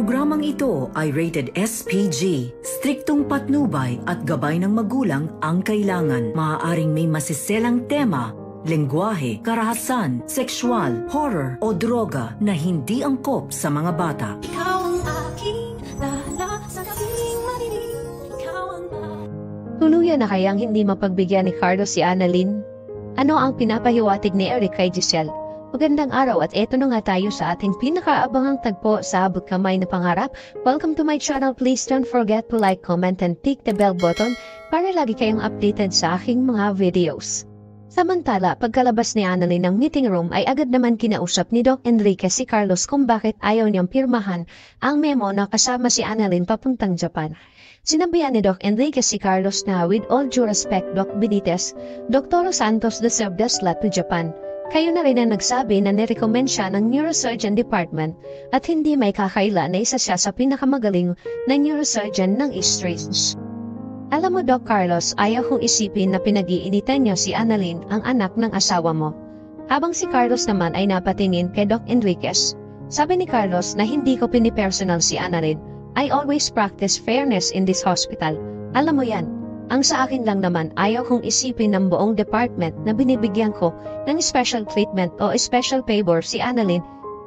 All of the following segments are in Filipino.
programang ito ay rated SPG. Striktong patnubay at gabay ng magulang ang kailangan. Maaaring may masiselang tema, lengguwahe, karahasan, sexual, horror o droga na hindi angkop sa mga bata. Ikaw ang aking lala sa gabing madilim. Ikaw ang Tuluyan na kayang hindi mapagbigyan ni Carlos si Annalyn? Ano ang pinapahiwatig ni Eric kay Giselle? Magandang araw at eto na nga tayo sa ating pinakaabangang tagpo sa abot kamay na pangarap. Welcome to my channel. Please don't forget to like, comment, and click the bell button para lagi kayong updated sa aking mga videos. Samantala, pagkalabas ni Annalyn ng meeting room ay agad naman kinausap ni Doc Enrique si Carlos kung bakit ayaw niyang pirmahan ang memo na kasama si Annalyn papuntang Japan. Sinabihan ni Doc Enrique si Carlos na with all due respect, Doc Benitez, Dr. Santos deserved the slot to Japan. Kayo na rin ang nagsabi na nirecommend siya ng Neurosurgeon Department at hindi may kakaila na isa siya sa pinakamagaling na neurosurgeon ng East Ridge. Alam mo, Doc Carlos, ayaw kong isipin na pinag-iinitan niyo si Annalyn, ang anak ng asawa mo. Habang si Carlos naman ay napatingin kay Doc Enriquez, sabi ni Carlos na hindi ko pinipersonal si Annalyn. I always practice fairness in this hospital. Alam mo yan. Ang sa akin lang naman, ayaw kong isipin ng buong department na binibigyan ko ng special treatment o special favor si Annalyn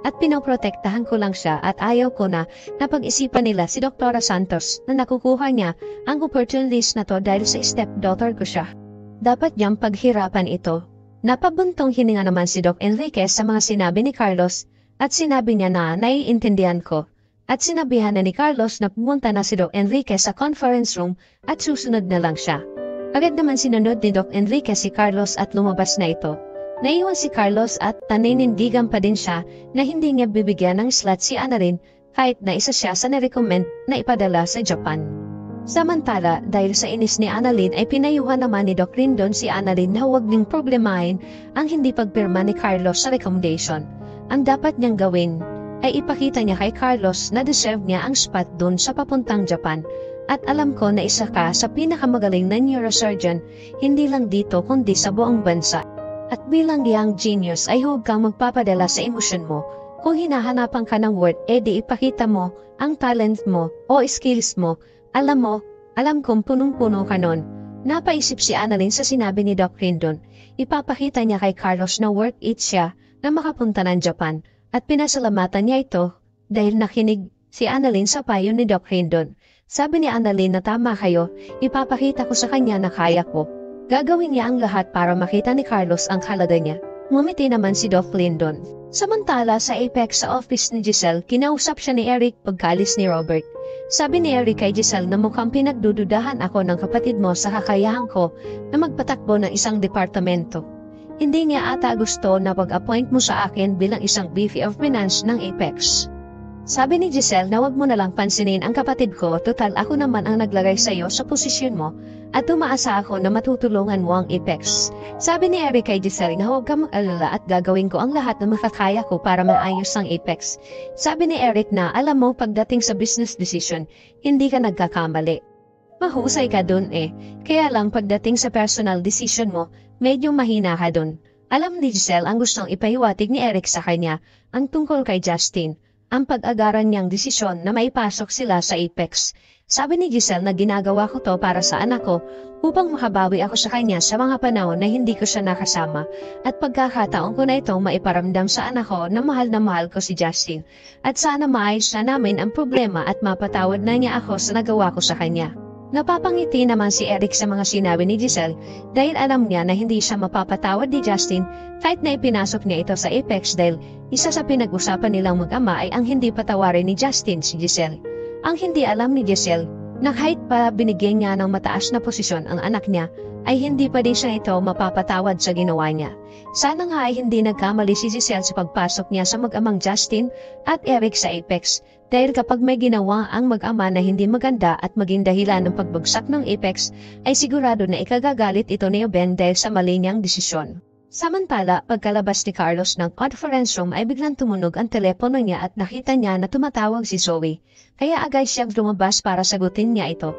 at pinoprotektahan ko lang siya at ayaw ko na napag-isipan nila si Dr. Santos na nakukuha niya ang opportunities na to dahil sa stepdaughter ko siya. Dapat niyang paghirapan ito. Napabuntong hininga naman si Doc Enriquez sa mga sinabi ni Carlos at sinabi niya na naiintindihan ko. At sinabihan na ni Carlos na pumunta na si Doc Enriquez sa conference room at susunod na lang siya. Agad naman sinunod ni Doc Enriquez si Carlos at lumabas na ito. Naiwan si Carlos at naninindigan pa din siya na hindi niya bibigyan ng slot si Annalyn kahit na isa siya sa narecommend na ipadala sa Japan. Samantala, dahil sa inis ni Annalyn ay pinayuhan naman ni Doc Rindon si Annalyn na huwag niyang problemahin ang hindi pagpirma ni Carlos sa recommendation. Ang dapat niyang gawin ay ipakita niya kay Carlos na deserve niya ang spot doon sa papuntang Japan. At alam ko na isa ka sa pinakamagaling na neurosurgeon, hindi lang dito kundi sa buong bansa. At bilang young genius ay huwag kang magpapadala sa emosyon mo. Kung hinahanapan ka ng word, edi ipakita mo ang talent mo o skills mo. Alam kong punong-puno ka nun. Napaisip si Annalyn sa sinabi ni Doc Rindon. Ipapakita niya kay Carlos na worth it siya na makapunta ng Japan. At pinasalamatan niya ito dahil nakinig si Annalyn sa payo ni Doc Rindon. Sabi ni Annalyn na tama kayo, ipapakita ko sa kanya na kaya ko. Gagawin niya ang lahat para makita ni Carlos ang halaga niya. Ngumiti naman si Doc Rindon. Samantala sa Apex sa office ni Giselle, kinausap siya ni Eric pagkalis ni Robert. Sabi ni Eric kay Giselle na mukhang pinagdududahan ako ng kapatid mo sa kakayahan ko na magpatakbo ng isang departamento. Hindi niya ata gusto na pag-appoint mo sa akin bilang isang VP of Finance ng Apex. Sabi ni Giselle na wag mo na lang pansinin ang kapatid ko, total ako naman ang naglagay sa iyo sa posisyon mo at umaasa ako na matutulungan mo ang Apex. Sabi ni Eric kay Giselle na huwag kang mag-alala at gagawin ko ang lahat na makakaya ko para maayos ang Apex. Sabi ni Eric na alam mo pagdating sa business decision, hindi ka nagkakamali. Mahusay ka dun kaya lang pagdating sa personal decision mo, medyo mahina ka dun. Alam ni Giselle ang gustong ipahiwatig ni Eric sa kanya, ang tungkol kay Justin, ang pag-agaran niyang desisyon na maipasok sila sa Apex. Sabi ni Giselle na ginagawa ko to para sa anak ko, upang makabawi ako sa kanya sa mga panahon na hindi ko siya nakasama, at pagkakataon ko na itong maiparamdam sa anak ko na mahal ko si Justin, at sana maayos na namin ang problema at mapatawad na niya ako sa nagawa ko sa kanya. Napapangiti naman si Eric sa mga sinabi ni Giselle dahil alam niya na hindi siya mapapatawad ni Justin kahit na ipinasok niya ito sa Apex dahil isa sa pinag-usapan nilang mag-ama ay ang hindi patawarin ni Justin si Giselle. Ang hindi alam ni Giselle na kahit pa binigyan niya ng mataas na posisyon ang anak niya ay hindi pa din siya ito mapapatawad sa ginawa niya. Sana nga ay hindi nagkamali si Giselle sa pagpasok niya sa mag-amang Justin at Eric sa Apex. Dahil kapag may ginawa ang mag-ama na hindi maganda at maging dahilan ng pagbagsak ng Apex, ay sigurado na ikagagalit ito ni Ben dahil sa mali niyang desisyon. Samantala, pagkalabas ni Carlos ng conference room ay biglang tumunog ang telepono niya at nakita niya na tumatawag si Zoe. Kaya agad siyang lumabas para sagutin niya ito.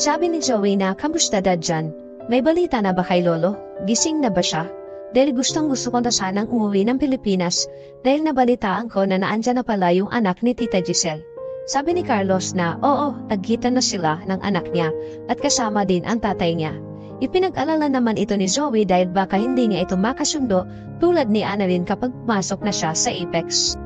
Sabi ni Zoe na, "Kamusta dad dyan? May balita na ba kay Lolo? Gising na ba siya?" Dahil gustong-gusto ko na sanang umuwi ng Pilipinas dahil nabalitaan ko na naandyan na pala yung anak ni Tita Giselle. Sabi ni Carlos na oo, nagkita na sila ng anak niya at kasama din ang tatay niya. Ipinag-alala naman ito ni Zoe dahil baka hindi niya ito makasundo tulad ni Annalyn kapag pumasok na siya sa Apex.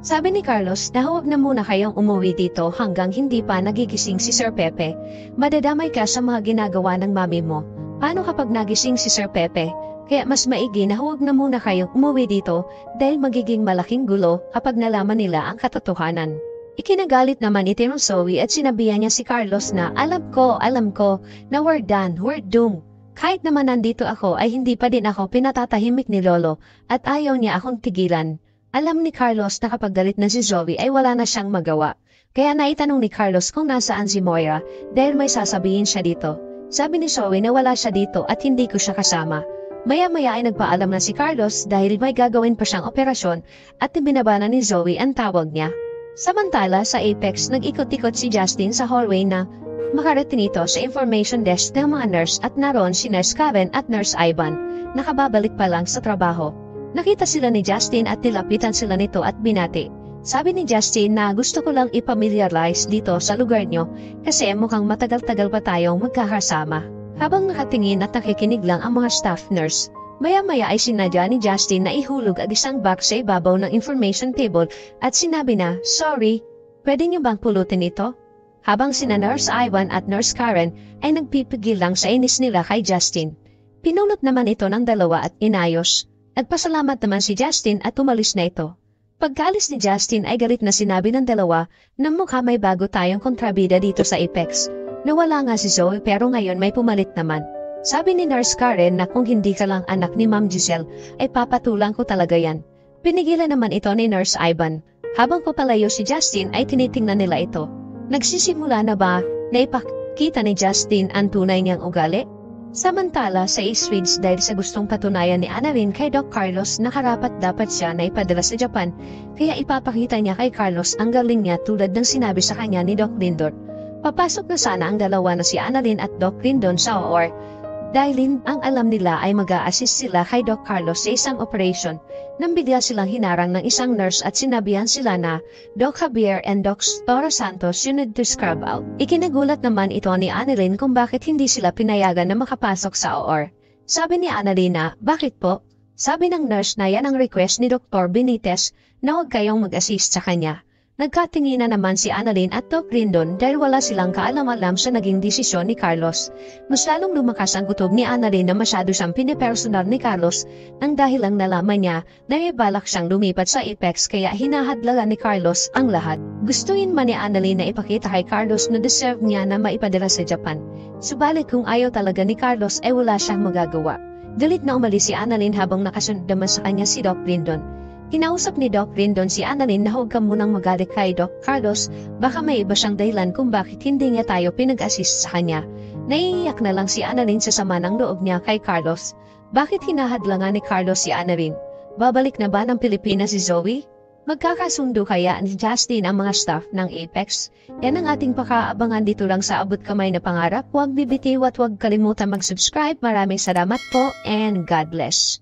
Sabi ni Carlos na huwag na muna kayong umuwi dito hanggang hindi pa nagigising si Sir Pepe. Madadamay ka sa mga ginagawa ng mami mo. Paano kapag nagising si Sir Pepe? Kaya mas maigi na huwag na muna kayong umuwi dito dahil magiging malaking gulo kapag nalaman nila ang katotohanan. Ikinagalit naman ito ng Zoe at sinabihan niya si Carlos na alam ko na we're done, we're doomed. Kahit naman nandito ako ay hindi pa din ako pinatatahimik ni Lolo at ayaw niya akong tigilan. Alam ni Carlos na kapag galit na si Zoe ay wala na siyang magawa. Kaya naitanong ni Carlos kung nasaan si Moira dahil may sasabihin siya dito. Sabi ni Zoe na wala siya dito at hindi ko siya kasama. Maya-maya ay nagpaalam na si Carlos dahil may gagawin pa siyang operasyon at ibinaba na ni Zoe ang tawag niya. Samantala sa Apex, nag-ikot-ikot si Justin sa hallway na makarating ito sa information desk ng mga nurse at naroon si Nurse Karen at Nurse Ivan, nakababalik pa lang sa trabaho. Nakita sila ni Justin at nilapitan sila nito at binati. Sabi ni Justin na gusto ko lang ipamiliarize dito sa lugar nyo kasi mukhang matagal-tagal pa tayong magkakasama. Habang nakatingin at nakikinig lang ang mga staff nurse, maya-maya ay sinadya ni Justin na ihulog ang isang box sa ibabaw ng information table at sinabi na, sorry, pwede niyo bang pulutin ito? Habang sina Nurse Ivan at Nurse Karen ay nagpipigil lang sa inis nila kay Justin. Pinulot naman ito ng dalawa at inayos. Nagpasalamat naman si Justin at umalis na ito. Pagkaalis ni Justin ay galit na sinabi ng dalawa na mukha may bago tayong kontrabida dito sa Apex. Nawala nga si Zoe pero ngayon may pumalit naman. Sabi ni Nurse Karen na kung hindi ka lang anak ni Ma'am Giselle, ay papatulang ko talaga yan. Pinigilan naman ito ni Nurse Ivan. Habang papalayo si Justin ay tinitingnan nila ito. Nagsisimula na ba na ipakita ni Justin ang tunay niyang ugali? Samantala sa East Ridge dahil sa gustong patunayan ni Annalyn kay Doc Carlos na karapat dapat siya na ipadala sa Japan, kaya ipapakita niya kay Carlos ang galing niya tulad ng sinabi sa kanya ni Doc Lindor. Papasok na sana ang dalawa na si Annalyn at Doc Lindon sa OR. Dahil ang alam nila ay mag-a-assist sila kay Doc Carlos sa isang operation, nang bigla silang hinarang ng isang nurse at sinabihan sila na Doc Javier and Doc Tora Santos you need to scrub out. Ikinagulat naman ito ni Annalyn kung bakit hindi sila pinayagan na makapasok sa OR. Sabi ni Annalyn na, bakit po? Sabi ng nurse na yan ang request ni Dr. Benitez na huwag kayong mag-assist sa kanya. Nagkatinginan naman si Annalyn at Doc Lindon dahil wala silang kaalam-alam sa naging desisyon ni Carlos. Mas lalong lumakas ang kutob ni Annalyn na masyado siyang pinipersonal ni Carlos nang dahil lang nalaman niya na may balak siyang lumipat sa Apex kaya hinahadlagan ni Carlos ang lahat. Gustuin man ni Annalyn na ipakita kay Carlos na deserve niya na maipadala sa Japan. Subalit kung ayaw talaga ni Carlos ay wala siyang magagawa. Galit na umalis si Annalyn habang nakasunod naman sa kanya si Doc Lindon. Kinausap ni Doc Lindon si Annalyn na huwag ka munang magalit kay Doc Carlos, baka may iba siyang dahilan kung bakit hindi niya tayo pinag-assist sa kanya. Naiiyak na lang si Annalyn sa sama ng loob niya kay Carlos. Bakit hinahadlangan ni Carlos si Annalyn? Babalik na ba ng Pilipinas si Zoe? Magkakasundo kaya ni Justin ang mga staff ng Apex? Yan ang ating pakaabangan dito lang sa Abot Kamay na Pangarap. Huwag bibitiw at huwag kalimutan mag-subscribe. Maraming salamat po and God bless.